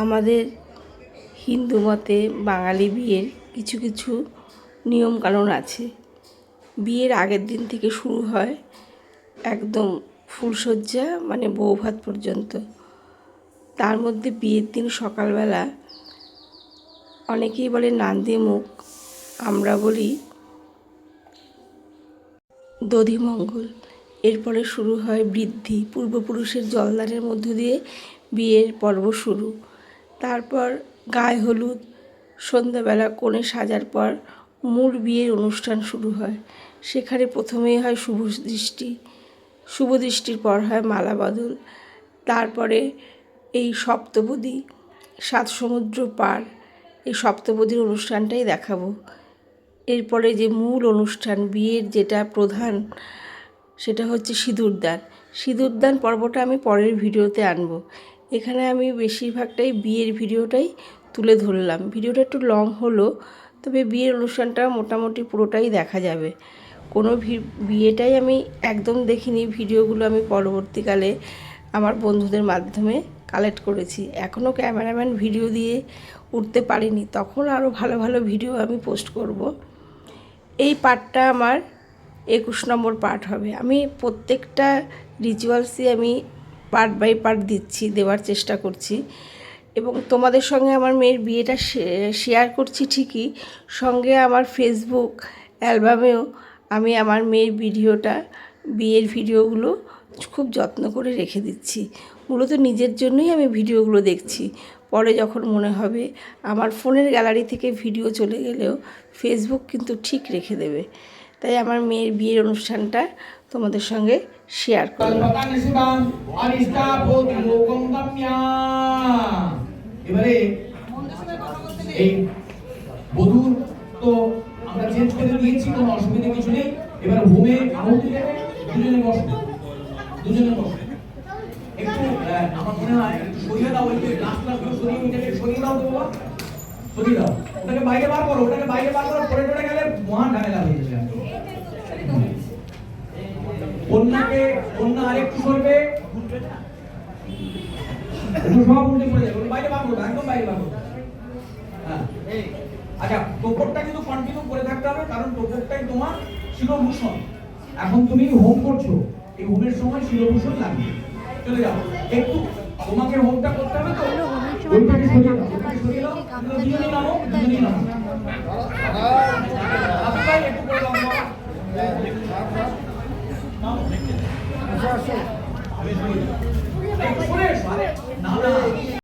আমাদের হিন্দু মতে বাঙালি বিয়ের কিছু কিছু নিয়মকানুন আছে। বিয়ের আগের দিন থেকে শুরু হয় একদম ফুলশয্যা, মানে বৌভাত পর্যন্ত। তার মধ্যে বিয়ের দিন সকালবেলা অনেকেই বলে নান্দিমুখ, আমরা বলি দধিমঙ্গল। এরপরে শুরু হয় বৃদ্ধি, পূর্বপুরুষের জলদানের মধ্য দিয়ে বিয়ের পর্ব শুরু। তারপর গায়ে হলুদ, সন্ধ্যাবেলা কনে সাজার পর মূল বিয়ের অনুষ্ঠান শুরু হয়। সেখানে প্রথমেই হয় শুভ দৃষ্টির পর হয় মালা বদল। তারপরে এই সপ্তপদী, 7 সমুদ্র পার, এই সপ্তপদীর অনুষ্ঠানটাই দেখাবো। এরপরে যে মূল অনুষ্ঠান, বিয়ের যেটা প্রধান, সেটা হচ্ছে সিঁদুরদান পর্বটা আমি পরের ভিডিওতে আনবো। এখানে আমি বেশিরভাগটাই বিয়ের ভিডিওটাই তুলে ধরলাম। ভিডিওটা একটু লং হলো, তবে বিয়ের অনুষ্ঠানটা মোটামুটি পুরোটাই দেখা যাবে। কোনো বিয়েটাই আমি একদম দেখিনি, ভিডিওগুলো আমি পরবর্তীকালে আমার বন্ধুদের মাধ্যমে কালেক্ট করেছি। এখনও ক্যামেরাম্যান ভিডিও দিয়ে উঠতে পারিনি, তখন আরও ভালো ভালো ভিডিও আমি পোস্ট করব। এই পার্টটা আমার 21 নম্বর পার্ট হবে। আমি প্রত্যেকটা রিচুয়ালসই আমি পার্ট বাই পার্ট দেওয়ার চেষ্টা করছি, এবং তোমাদের সঙ্গে আমার মেয়ের বিয়েটা শেয়ার করছি ঠিকই, সঙ্গে আমার ফেসবুক অ্যালবামেও আমি আমার মেয়ের বিয়ের ভিডিওগুলো খুব যত্ন করে রেখে দিচ্ছি। মূলত নিজের জন্যই আমি ভিডিওগুলো দেখছি। পরে যখন মনে হবে আমার ফোনের গ্যালারি থেকে ভিডিও চলে গেলেও ফেসবুক কিন্তু ঠিক রেখে দেবে। তাই আমার মেয়ের বিয়ের অনুষ্ঠানটা তোমাদের সঙ্গে শেয়ার করলাম। এবারে এই বধূর তো আমরা চেঞ্জ করে দিয়েছি, কোনো অসুবিধা কিছু নেই। এবার হোমে আহুতি দেবে, দুজনে বসে একটু আমার মনে হয় একটু সরিয়ে দাও, ওই যে লাস্ট সরিয়ে দাও তো বাবা, সরিয়ে দাও, ওটাকে বাইরে বার করো, পরে গেলে মহান ঝামেলা হয়ে যাবে। কন্যা আরেকটু সরবে, সব উল্টে পড়ে যাবে, বাইরে বার করো, একদম বাইরে বার করো। হ্যাঁ, আচ্ছা, টোপরটা কিন্তু কন্টিনিউ করে থাকতে হবে, কারণ টোপরটাই তোমার শিরভূষণ। এখন তুমি হোম করছো, এই হোমের সময় শিরভূষণ লাগবে। চলে যাও, একটু তোমাকে হোমটা করতে হবে তো, ওইটাকে সরিয়ে